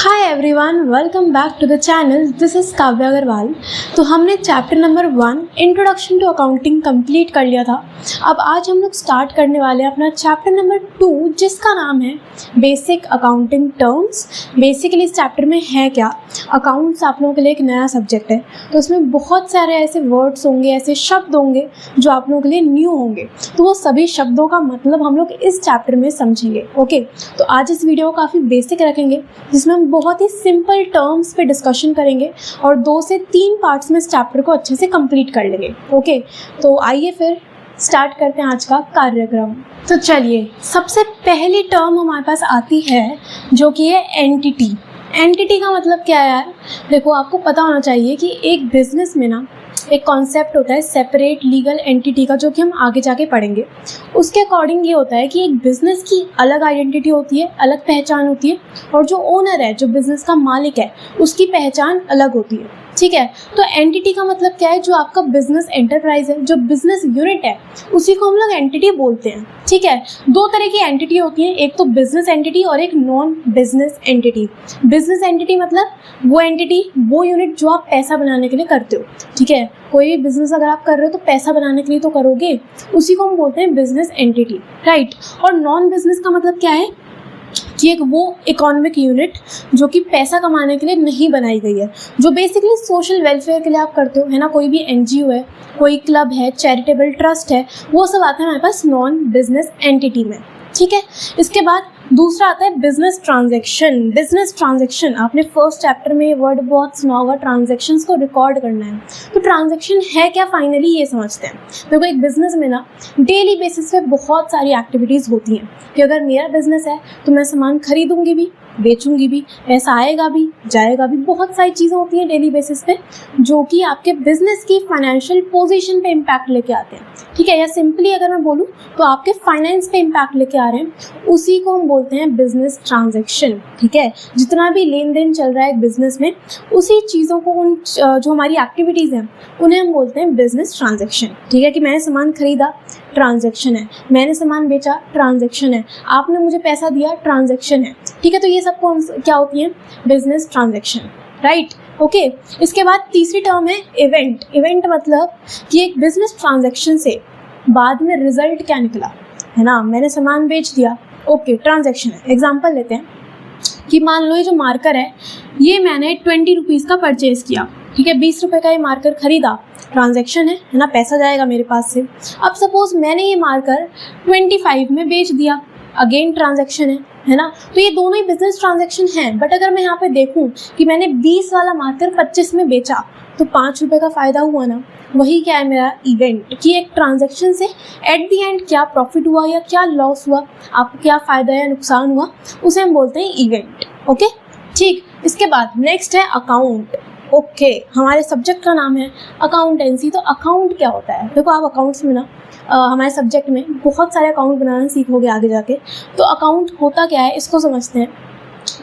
Hi everyone, welcome back to the channel. This is Kavya Agarwal. तो हमने chapter number 1 introduction to accounting complete कर लिया था। अब आज हम लोग स्टार्ट करने वाले हैं अपना चैप्टर नंबर 2, जिसका नाम है बेसिक अकाउंटिंग टर्म्स। बेसिकली इस चैप्टर में है क्या, अकाउंट्स आप लोगों के लिए एक नया सब्जेक्ट है, तो उसमें बहुत सारे ऐसे वर्ड्स होंगे, ऐसे शब्द होंगे जो आप लोगों के लिए न्यू होंगे। तो वो सभी शब्दों का मतलब हम लोग इस चैप्टर में समझेंगे। ओके, तो आज इस वीडियो को काफ़ी बेसिक रखेंगे, जिसमें हम बहुत ही सिंपल टर्म्स पे डिस्कशन करेंगे और 2 से 3 पार्ट्स में इस चैप्टर को अच्छे से कंप्लीट कर लेंगे। ओके, तो आइए फिर स्टार्ट करते हैं आज का कार्यक्रम। तो चलिए, सबसे पहली टर्म हमारे पास आती है जो कि है एंटिटी। एंटिटी का मतलब क्या है यार? देखो, आपको पता होना चाहिए कि एक बिजनेस में ना एक कॉन्सेप्ट होता है सेपरेट लीगल एंटिटी का, जो कि हम आगे जाके पढ़ेंगे। उसके अकॉर्डिंग ये होता है कि एक बिज़नेस की अलग आइडेंटिटी होती है, अलग पहचान होती है, और जो ओनर है, जो बिज़नेस का मालिक है, उसकी पहचान अलग होती है। ठीक है, तो एंटिटी का मतलब क्या है? जो आपका बिजनेस एंटरप्राइज है, जो बिजनेस यूनिट है, उसी को हम लोग एंटिटी बोलते हैं। ठीक है, 2 तरह की एंटिटी होती है, एक तो बिजनेस एंटिटी और एक non business entity. Business entity मतलब वो एंटिटी, वो यूनिट जो आप पैसा बनाने के लिए करते हो। ठीक है, कोई भी बिजनेस अगर आप कर रहे हो तो पैसा बनाने के लिए तो करोगे, उसी को हम बोलते हैं बिजनेस एंटिटी, राइट। और नॉन बिजनेस का मतलब क्या है कि एक वो इकोनॉमिक यूनिट जो कि पैसा कमाने के लिए नहीं बनाई गई है, जो बेसिकली सोशल वेलफेयर के लिए आप करते हो, है ना। कोई भी एनजीओ है, कोई क्लब है, चैरिटेबल ट्रस्ट है, वो सब आता है हमारे पास नॉन बिजनेस एंटिटी में। ठीक है, इसके बाद दूसरा आता है बिजनेस ट्रांजैक्शन। बिजनेस ट्रांजैक्शन, आपने फर्स्ट चैप्टर में ये वर्ड बहुत सुना होगा, ट्रांजैक्शंस को रिकॉर्ड करना है। तो ट्रांजैक्शन है क्या फाइनली, ये समझते हैं। देखो, एक बिजनेस में ना डेली बेसिस पे बहुत सारी एक्टिविटीज़ होती हैं कि अगर मेरा बिजनेस है तो मैं सामान खरीदूंगी भी, बेचूंगी भी, पैसा आएगा भी, जाएगा भी। बहुत सारी चीज़ें होती हैं डेली बेसिस पे जो कि आपके बिजनेस की फाइनेंशियल पोजीशन पे इम्पैक्ट लेके आते हैं। ठीक है, या सिंपली अगर मैं बोलूँ तो आपके फाइनेंस पे इम्पैक्ट लेके आ रहे हैं, उसी को हम बोलते हैं बिजनेस ट्रांजैक्शन। ठीक है, जितना भी लेन देन चल रहा है एक बिजनेस में, उसी चीज़ों को, उन जो हमारी एक्टिविटीज़ हैं, उन्हें हम बोलते हैं बिजनेस ट्रांजैक्शन। ठीक है, कि मैंने सामान खरीदा, ट्रांजैक्शन है, मैंने सामान बेचा, ट्रांजैक्शन है, आपने मुझे पैसा दिया, ट्रांजैक्शन है। ठीक है, तो ये सब कौन क्या होती है? Business transaction, right. ओके, इसके बाद तीसरी टर्म है इवेंट। इवेंट मतलब कि एक बिजनेस ट्रांजैक्शन से बाद में रिजल्ट क्या निकला, है ना। मैंने सामान बेच दिया, ओके, ट्रांजैक्शन है। एग्जांपल लेते हैं कि मान लो ये जो मार्कर है, ये मैंने 20 रुपीज़ का परचेज़ किया। ठीक है, 20 रुपये का ये मार्कर खरीदा, ट्रांजैक्शन है ना, पैसा जाएगा मेरे पास से। अब सपोज मैंने ये मार्कर 25 में बेच दिया, अगेन ट्रांजैक्शन है ना। तो ये दोनों ही बिजनेस ट्रांजैक्शन हैं। बट अगर मैं यहाँ पे देखूँ कि मैंने 20 वाला मार्कर 25 में बेचा, तो 5 रुपये का फ़ायदा हुआ ना। वही क्या है मेरा इवेंट, कि एक ट्रांजैक्शन से एट दी एंड क्या प्रॉफिट हुआ या क्या लॉस हुआ, आपको क्या फ़ायदा या नुकसान हुआ, उसे हम बोलते हैं इवेंट। ओके, ठीक। इसके बाद नेक्स्ट है अकाउंट। ओके, हमारे सब्जेक्ट का नाम है अकाउंटेंसी। तो अकाउंट क्या होता है? देखो, आप अकाउंट्स में ना हमारे सब्जेक्ट में बहुत सारे अकाउंट बनाना सीखोगे आगे जाके। तो अकाउंट होता क्या है, इसको समझते हैं।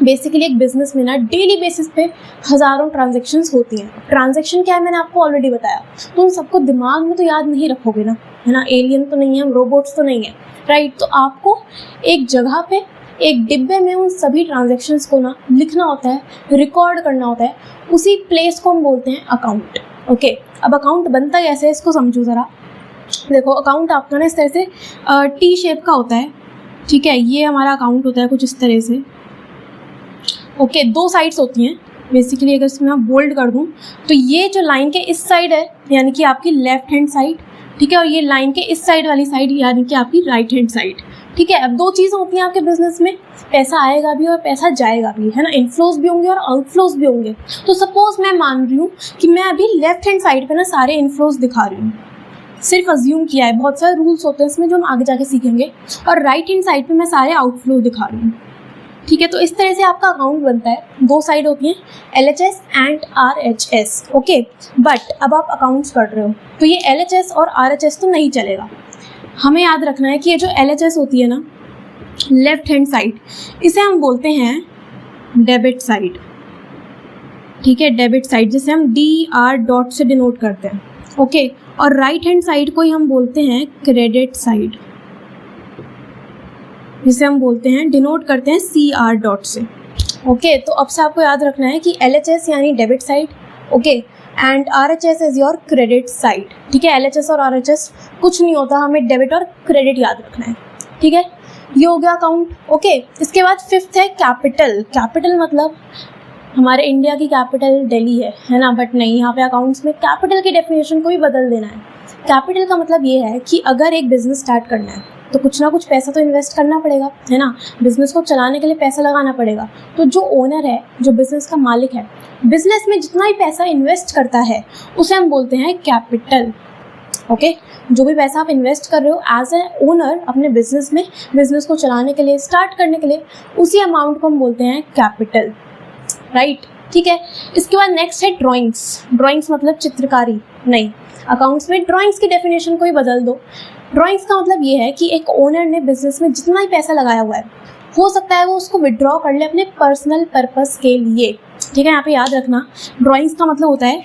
बेसिकली एक बिजनेस में ना डेली बेसिस पे हज़ारों ट्रांजैक्शंस होती हैं। ट्रांजैक्शन क्या है मैंने आपको ऑलरेडी बताया, तो उन सबको दिमाग में तो याद नहीं रखोगे ना, है ना। एलियन तो नहीं है हम, रोबोट्स तो नहीं है, राइट। तो आपको एक जगह पे, एक डिब्बे में उन सभी ट्रांजैक्शंस को ना लिखना होता है, रिकॉर्ड करना होता है। उसी प्लेस को हम बोलते हैं अकाउंट। ओके, अब अकाउंट बनता कैसे है, इसको समझो ज़रा। देखो, अकाउंट आपका ना इस तरह से टी शेप का होता है। ठीक है, ये हमारा अकाउंट होता है कुछ इस तरह से। ओके, 2 साइड्स होती हैं बेसिकली। अगर इसमें मैं बोल्ड कर दूँ तो ये जो लाइन के इस साइड है, यानी कि आपकी लेफ्ट हैंड साइड। ठीक है, और ये लाइन के इस साइड वाली साइड यानी कि आपकी राइट हैंड साइड। ठीक है, अब 2 चीज़ होती हैं आपके बिजनेस में, पैसा आएगा भी और पैसा जाएगा भी, है ना। इनफ्लोज भी होंगे और आउटफ्लोज भी होंगे। तो सपोज मैं मान रही हूँ कि मैं अभी लेफ्ट हैंड साइड पे ना सारे इनफ्लोज दिखा रही हूँ, सिर्फ अज्यूम किया है, बहुत सारे रूल्स होते हैं इसमें जो हम आगे जाके सीखेंगे। और राइट हैंड साइड पे मैं सारे आउटफ्लो दिखा रही हूँ। ठीक है, तो इस तरह से आपका अकाउंट बनता है। 2 साइड होती हैं, LHS and RHS। Okay, but अब आप अकाउंट्स कर रहे हो तो ये LHS और RHS तो नहीं चलेगा। हमें याद रखना है कि ये जो LHS होती है ना, लेफ्ट हैंड साइड, इसे हम बोलते हैं डेबिट साइड। ठीक है, डेबिट साइड, जिसे हम DR डॉट से डिनोट करते हैं। ओके, और राइट हैंड साइड को ही हम बोलते हैं क्रेडिट साइड, जिसे हम बोलते हैं, डिनोट करते हैं CR डॉट से। ओके तो अब से आपको याद रखना है कि LHS यानी debit side, okay, and RHS is your credit side, ठीक है। LHS और RHS कुछ नहीं होता, हमें डेबिट और क्रेडिट याद रखना है, ठीक है। ये हो गया अकाउंट, ओके। इसके बाद फिफ्थ है कैपिटल। कैपिटल मतलब हमारे इंडिया की कैपिटल दिल्ली है ना, बट नहीं, यहाँ पे अकाउंट्स में कैपिटल की डेफिनेशन को भी बदल देना है। कैपिटल का मतलब ये है कि अगर एक बिजनेस स्टार्ट करना है तो कुछ ना कुछ पैसा तो इन्वेस्ट करना पड़ेगा, है ना। बिजनेस को चलाने के लिए पैसा लगाना पड़ेगा। तो जो ओनर है, जो बिजनेस का मालिक है, बिजनेस में जितना भी पैसा इन्वेस्ट करता है उसे हम बोलते हैं कैपिटल, ओके। जो भी पैसा आप इन्वेस्ट कर रहे हो एज ए ओनर अपने बिजनेस में, बिजनेस को चलाने के लिए, स्टार्ट करने के लिए, उसी अमाउंट को हम बोलते हैं कैपिटल, राइट, ठीक है। इसके बाद नेक्स्ट है ड्राइंग्स। ड्राइंग्स मतलब चित्रकारी नहीं, अकाउंट्स में ड्राइंग्स की डेफिनेशन को ही बदल दो। ड्राइंग्स का मतलब ये है कि एक ओनर ने बिजनेस में जितना ही पैसा लगाया हुआ है, हो सकता है वो उसको विड्रॉ कर ले अपने पर्सनल पर्पस के लिए, ठीक है। यहाँ पे याद रखना, ड्राइंग्स का मतलब होता है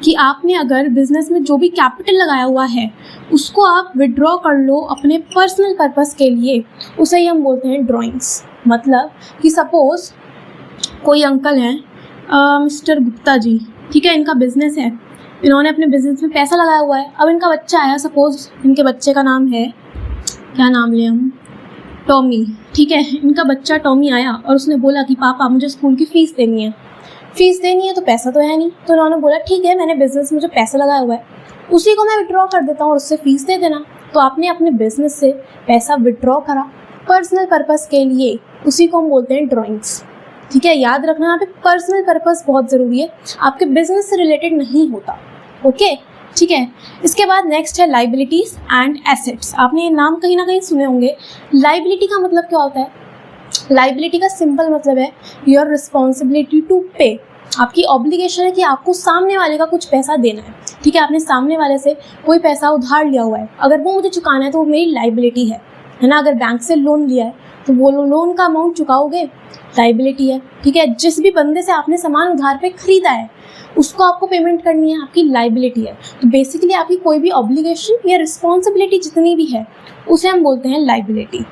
कि आपने अगर बिजनेस में जो भी कैपिटल लगाया हुआ है उसको आप विड्रॉ कर लो अपने पर्सनल पर्पस के लिए, उसे ही हम बोलते हैं ड्राइंग्स। मतलब कि सपोज कोई अंकल हैं, मिस्टर गुप्ता जी, ठीक है, इनका बिजनेस है, इन्होंने अपने बिजनेस में पैसा लगाया हुआ है। अब इनका बच्चा आया, सपोज इनके बच्चे का नाम है, क्या नाम लें हम, टॉमी, ठीक है। इनका बच्चा टॉमी आया और उसने बोला कि पापा मुझे स्कूल की फ़ीस देनी है। फ़ीस देनी है तो पैसा तो है नहीं, तो इन्होंने बोला ठीक है, मैंने बिजनेस में जो पैसा लगाया हुआ है उसी को मैं विड्रॉ कर देता हूँ और उससे फ़ीस दे देना। तो आपने अपने बिजनेस से पैसा विड्रॉ करा पर्सनल पर्पस के लिए, उसी को हम बोलते हैं ड्राइंग्स, ठीक है। याद रखना यहाँ पे पर्सनल पर्पस बहुत ज़रूरी है, आपके बिजनेस से रिलेटेड नहीं होता, ओके, ठीक है। इसके बाद नेक्स्ट है लाइबिलिटीज़ एंड एसेट्स। आपने ये नाम कहीं ना कहीं सुने होंगे। लाइबिलिटी का मतलब क्या होता है? लाइबिलिटी का सिंपल मतलब है योर रिस्पॉन्सिबिलिटी टू पे। आपकी ऑब्लिगेशन है कि आपको सामने वाले का कुछ पैसा देना है, ठीक है। आपने सामने वाले से कोई पैसा उधार लिया हुआ है, अगर वो मुझे चुकाना है तो वो मेरी लाइबिलिटी है ना। अगर बैंक से लोन लिया है तो वो लोन का अमाउंट चुकाओगे, लाइबिलिटी है, ठीक है। जिस भी बंदे से आपने सामान उधार पे खरीदा है उसको आपको पेमेंट करनी है, आपकी लाइबिलिटी है। तो बेसिकली आपकी कोई भी ऑब्लिगेशन या रिस्पॉन्सिबिलिटी जितनी भी है उसे हम बोलते हैं लाइबिलिटी,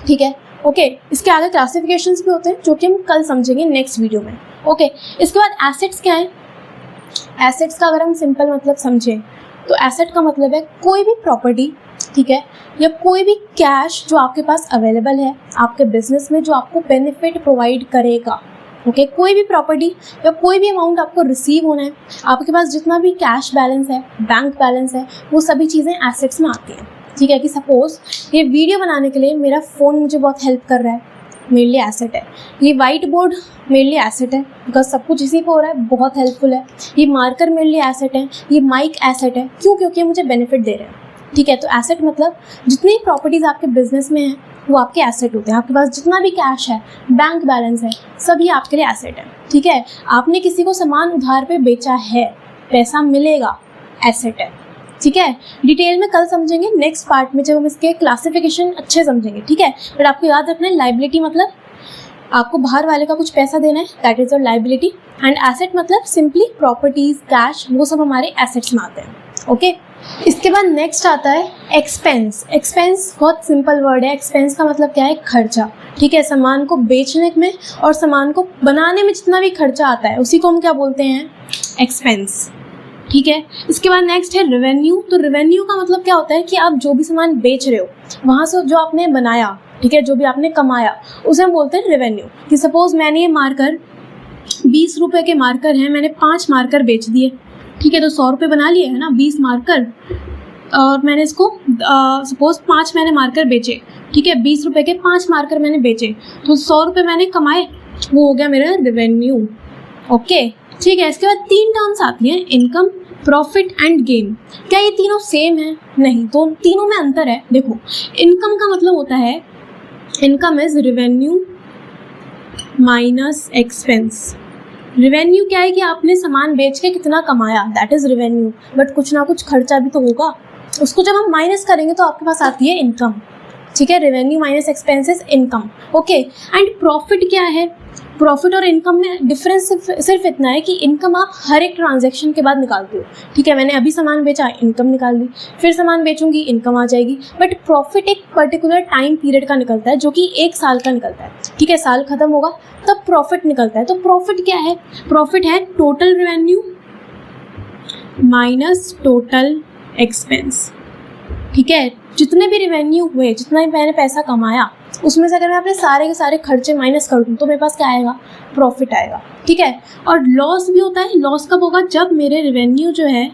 ठीक है, ओके। इसके आगे क्लासिफिकेशंस भी होते हैं जो कि हम कल समझेंगे नेक्स्ट वीडियो में, ओके। इसके बाद एसेट्स क्या है? एसेट्स का अगर हम सिंपल मतलब समझें तो एसेट का मतलब है कोई भी प्रॉपर्टी, ठीक है, या कोई भी कैश जो आपके पास अवेलेबल है आपके बिजनेस में, जो आपको बेनिफिट प्रोवाइड करेगा, ओके। कोई भी प्रॉपर्टी या कोई भी अमाउंट आपको रिसीव होना है, आपके पास जितना भी कैश बैलेंस है, बैंक बैलेंस है, वो सभी चीज़ें एसेट्स में आती हैं, ठीक है। कि सपोज ये वीडियो बनाने के लिए मेरा फ़ोन मुझे बहुत हेल्प कर रहा है, मेरे लिए एसेट है। ये वाइट बोर्ड मेरे लिए एसेट है बिकॉज सब कुछ इसी पे हो रहा है, बहुत हेल्पफुल है। ये मार्कर मेरे लिए एसेट है, ये माइक एसेट है, क्यों? क्योंकि मुझे बेनिफिट दे रहे हैं, ठीक है। तो एसेट मतलब जितनी प्रॉपर्टीज़ आपके बिजनेस में हैं वो आपके एसेट होते हैं। आपके पास जितना भी कैश है, बैंक बैलेंस है, सभी आपके लिए एसेट है, ठीक है। आपने किसी को सामान उधार पे बेचा है, पैसा मिलेगा, एसेट है, ठीक है। डिटेल में कल समझेंगे नेक्स्ट पार्ट में जब हम इसके क्लासिफिकेशन अच्छे समझेंगे, ठीक है। बट आपको याद रखना है लाइबिलिटी मतलब आपको बाहर वाले का कुछ पैसा देना है, that is your liability. And asset मतलब सिंपली प्रॉपर्टीज, कैश, वो सब हमारे एसेट्स में आते हैं, ओके। इसके बाद नेक्स्ट आता है एक्सपेंस। एक्सपेंस बहुत सिंपल वर्ड है। एक्सपेंस का मतलब क्या है? खर्चा, ठीक है। सामान को बेचने में और सामान को बनाने में जितना भी खर्चा आता है उसी को हम क्या बोलते हैं? एक्सपेंस, ठीक है। इसके बाद नेक्स्ट है रेवेन्यू। तो रेवेन्यू का मतलब क्या होता है कि आप जो भी सामान बेच रहे हो वहाँ से जो आपने बनाया, ठीक है, जो भी आपने कमाया उसे हम बोलते हैं रेवेन्यू। कि सपोज मैंने ये मार्कर 20 रुपये के मार्कर हैं, मैंने 5 मार्कर बेच दिए, ठीक है, तो 100 रुपये बना लिए है ना 20 मार्कर। और मैंने इसको सपोज 5 मैंने मार्कर बेचे, ठीक है, 20 रुपये के 5 मार्कर मैंने बेचे तो 100 रुपये मैंने कमाए, वो हो गया मेरा रेवेन्यू, ओके, ठीक है। इसके बाद 3 टर्म्स आती हैं, इनकम, प्रॉफिट एंड गेन। क्या ये तीनों सेम है? नहीं, तो तीनों में अंतर है। देखो, इनकम का मतलब होता है income is revenue minus expense. Revenue क्या है कि आपने सामान बेच के कितना कमाया, दैट इज रेवेन्यू। बट कुछ ना कुछ खर्चा भी तो होगा, उसको जब हम माइनस करेंगे तो आपके पास आती है इनकम, ठीक है। Revenue minus expenses income, okay. And profit क्या है? प्रॉफिट और इनकम में डिफरेंस सिर्फ इतना है कि इनकम आप हर एक ट्रांजैक्शन के बाद निकालते हो, ठीक है। मैंने अभी सामान बेचा, इनकम निकाल ली, फिर सामान बेचूंगी, इनकम आ जाएगी। बट प्रॉफिट एक पर्टिकुलर टाइम पीरियड का निकलता है, जो कि 1 साल का निकलता है, ठीक है। साल खत्म होगा तब प्रॉफिट निकलता है। तो प्रॉफिट क्या है? प्रॉफिट है total revenue minus total expense, ठीक है। जितने भी रेवेन्यू हुए, जितना भी मैंने पैसा कमाया, उसमें से अगर मैं अपने सारे के सारे खर्चे माइनस कर दूँ तो मेरे पास क्या आएगा? प्रॉफिट आएगा, ठीक है। और लॉस भी होता है। लॉस कब होगा? जब मेरे रेवेन्यू जो है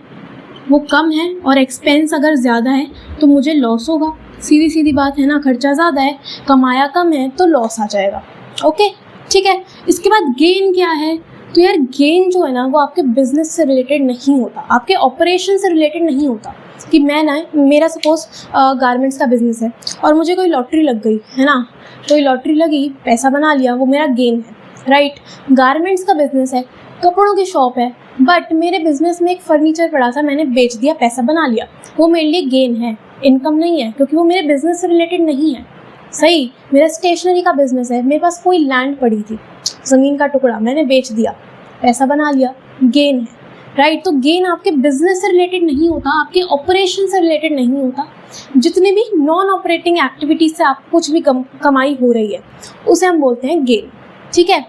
वो कम है और एक्सपेंस अगर ज़्यादा है तो मुझे लॉस होगा। सीधी सीधी बात है ना, खर्चा ज़्यादा है, कमाया कम है तो लॉस आ जाएगा। ओके, ठीक है। इसके बाद गेन क्या है? तो यार गेन जो है ना वो आपके बिजनेस से रिलेटेड नहीं होता, आपके ऑपरेशन से रिलेटेड नहीं होता। कि मैं ना, मेरा सपोज गारमेंट्स का बिजनेस है और मुझे कोई लॉटरी लग गई है ना, कोई लॉटरी लगी, पैसा बना लिया, वो मेरा गेन है, राइट। गारमेंट्स का बिजनेस है, कपड़ों की शॉप है, बट मेरे बिजनेस में एक फर्नीचर पड़ा था, मैंने बेच दिया, पैसा बना लिया, वो मेरे लिए गेन है, इनकम नहीं है, क्योंकि वो मेरे बिजनेस से रिलेटेड नहीं है। सही। मेरा स्टेशनरी का बिजनेस है, मेरे पास कोई लैंड पड़ी थी, ज़मीन का टुकड़ा, मैंने बेच दिया, पैसा बना लिया, गेन है, राइट। तो गेन आपके बिजनेस से रिलेटेड नहीं होता, आपके ऑपरेशन से रिलेटेड नहीं होता। जितने भी नॉन ऑपरेटिंग एक्टिविटीज से आपको कुछ भी कमाई हो रही है उसे हम बोलते हैं गेन, ठीक है।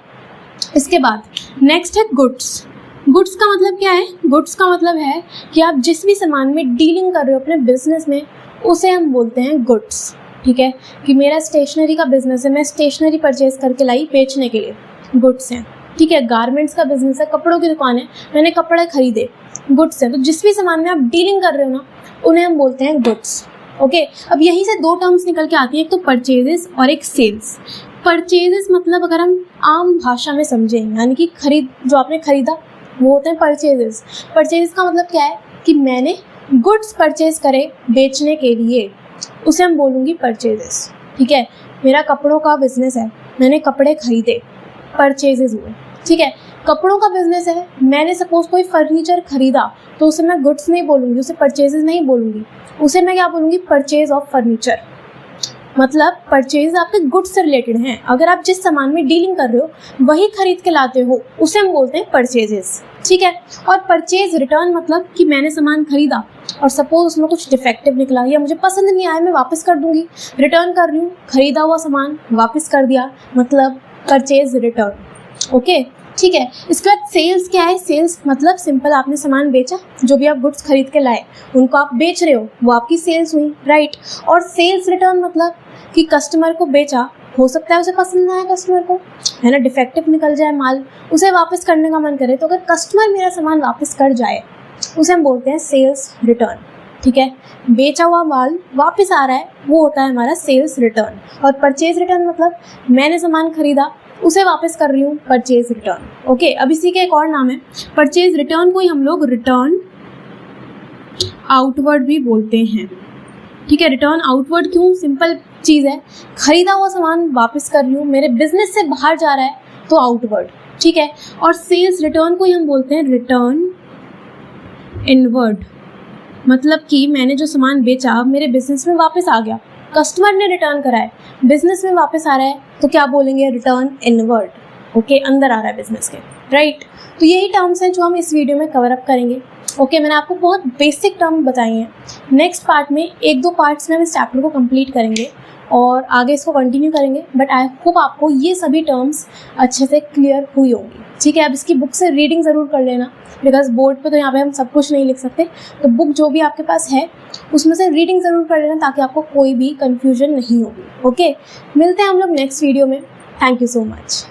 इसके बाद नेक्स्ट है गुड्स। गुड्स का मतलब क्या है? गुड्स का मतलब है कि आप जिस भी सामान में डीलिंग कर रहे हो अपने बिजनेस में, उसे हम बोलते हैं गुड्स, ठीक है। कि मेरा स्टेशनरी का बिजनेस है, मैं स्टेशनरी परचेज करके लाई बेचने के लिए, गुड्स हैं, ठीक है। गारमेंट्स का बिजनेस है, कपड़ों की दुकान है, मैंने कपड़े खरीदे, गुड्स हैं। तो जिस भी सामान में आप डीलिंग कर रहे हो ना, उन्हें हम बोलते हैं गुड्स, ओके। अब यहीं से 2 टर्म्स निकल के आती है, एक तो परचेजेस और एक सेल्स। परचेजेस मतलब अगर हम आम भाषा में समझें, यानी कि जो आपने खरीदा वो होते हैं परचेजेस। परचेजेस का मतलब क्या है? कि मैंने गुड्स परचेज करे बेचने के लिए, उसे हम बोलूँगी परचेजेस, ठीक है। मेरा कपड़ों का बिजनेस है, मैंने कपड़े खरीदे, परचेजेस हुए, ठीक है। कपड़ों का बिजनेस है, मैंने सपोज कोई फर्नीचर खरीदा, तो उसे मैं गुड्स नहीं बोलूँगी, उसे परचेजेस नहीं बोलूँगी, उसे मैं क्या बोलूँगी? Purchase of furniture. मतलब परचेज आपके गुड्स से रिलेटेड हैं। अगर आप जिस सामान में डीलिंग कर रहे हो वही खरीद के लाते हो, उसे हम बोलते हैं परचेजेस, ठीक है। और परचेज रिटर्न मतलब कि मैंने सामान खरीदा और सपोज उसमें कुछ डिफेक्टिव निकला या मुझे पसंद नहीं आया, मैं वापस कर दूंगी, रिटर्न कर रही हूँ, खरीदा हुआ सामान वापस कर दिया, मतलब परचेज रिटर्न, ओके, ठीक है। इसके बाद सेल्स क्या है? सेल्स मतलब सिंपल, आपने सामान बेचा, जो भी आप गुड्स खरीद के लाए उनको आप बेच रहे हो, वो आपकी सेल्स हुई, राइट। और सेल्स रिटर्न मतलब कि कस्टमर को बेचा, हो सकता है उसे पसंद ना आए कस्टमर को, है ना, डिफेक्टिव निकल जाए माल, उसे वापस करने का मन करे, तो अगर कस्टमर मेरा सामान वापस कर जाए उसे हम बोलते हैं सेल्स रिटर्न, ठीक है। बेचा हुआ माल वापस आ रहा है, वो होता है हमारा सेल्स रिटर्न। और परचेज रिटर्न मतलब मैंने सामान खरीदा, उसे वापस कर रही हूँ, परचेज रिटर्न, ओके। अब इसी के एक और नाम है, परचेज रिटर्न को ही हम लोग रिटर्न आउटवर्ड भी बोलते हैं, ठीक है। रिटर्न आउटवर्ड क्यों? सिंपल चीज़ है, खरीदा हुआ सामान वापस कर रही हूँ, मेरे बिजनेस से बाहर जा रहा है तो आउटवर्ड, ठीक है। और सेल्स रिटर्न को ही हम बोलते हैं रिटर्न इनवर्ड। मतलब कि मैंने जो सामान बेचा मेरे बिजनेस में वापस आ गया, कस्टमर ने रिटर्न करा है, बिजनेस में वापस आ रहा है, तो क्या बोलेंगे? रिटर्न इनवर्ड, ओके, अंदर आ रहा है बिजनेस के, राइट। तो यही टर्म्स हैं जो हम इस वीडियो में कवर अप करेंगे, ओके। मैंने आपको बहुत बेसिक टर्म बताई हैं। नेक्स्ट पार्ट में 1-2 पार्ट्स में हम इस चैप्टर को कंप्लीट करेंगे और आगे इसको कंटिन्यू करेंगे, बट आई होप आपको ये सभी टर्म्स अच्छे से क्लियर हुई होंगी, ठीक है। अब इसकी बुक से रीडिंग ज़रूर कर लेना, बिकॉज बोर्ड पे तो यहाँ पे हम सब कुछ नहीं लिख सकते, तो बुक जो भी आपके पास है उसमें से रीडिंग ज़रूर कर लेना ताकि आपको कोई भी कन्फ्यूजन नहीं होगी, ओके। मिलते हैं हम लोग नेक्स्ट वीडियो में। Thank you so much.